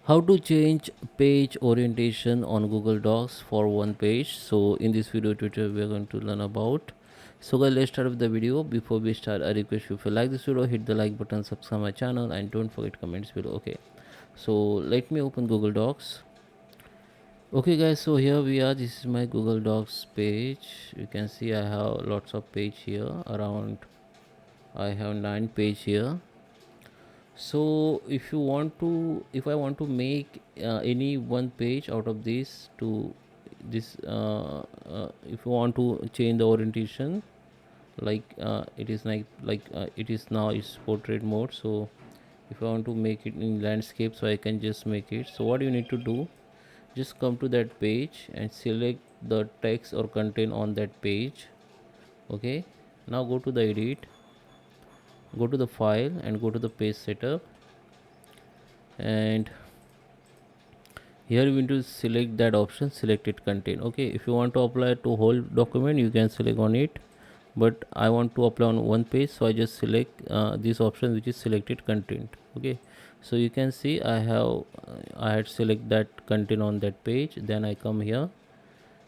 How to change page orientation on Google Docs for one page. So in this video tutorial we are going to learn about. So guys, let's start with the video. Before we start, I request you, if you like this video, hit the like button, subscribe my channel, and don't forget comments below. Okay, so let me open Google Docs. Okay guys, so here we are. This is my Google Docs page. You can see I have lots of page here. Around I have 9 page here. So if I want to make any one page out of this to this if you want to change the orientation, like it is it is now is portrait mode. So if I want to make it in landscape, so I can just make it. So what you need to do, just come to that page and select the text or content on that page. Okay, now go to the edit, go to the file, and go to the page setup. And here we need to select that option, selected content. Okay, if you want to apply to whole document, you can select on it, but I want to apply on one page, so I just select this option, which is selected content. Okay, so you can see I had select that content on that page. Then I come here,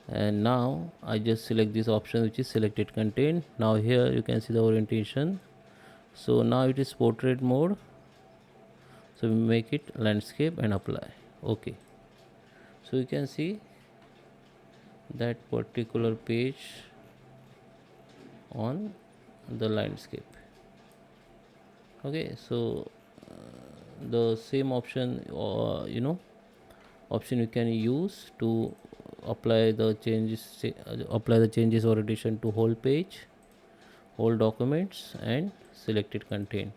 and now I just select this option, which is selected content. Now here you can see the orientation. So now it is portrait mode, so we make it landscape and apply. Okay, so you can see that particular page on the landscape. Okay, so the same option option you can use to apply the changes or addition to whole page, whole documents, and selected content.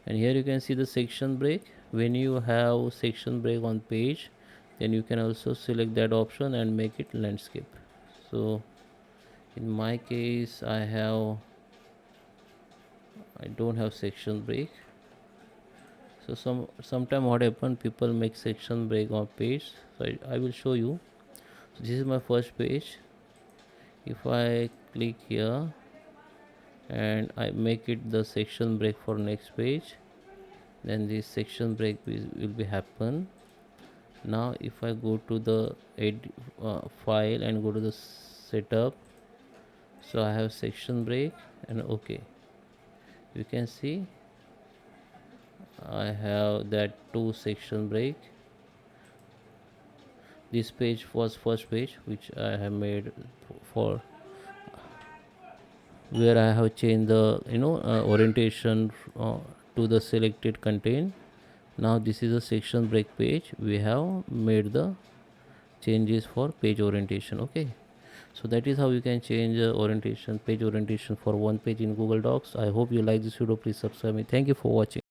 And here you can see the section break. When you have section break on page, then you can also select that option and make it landscape. So in my case, I don't have section break. So sometime what happen, people make section break on page. So I will show you. So this is my first page. If I click here and I make it the section break for next page, then this section break will be happen. Now if I go to the file and go to the setup, so I have section break, and okay, you can see I have that two section break. This page was first page which I have made for where I have changed the orientation to the selected content. Now this is a section break page. We have made the changes for page orientation. Okay, so that is how you can change page orientation for one page in Google Docs. I hope you like this video. Please subscribe me. Thank you for watching.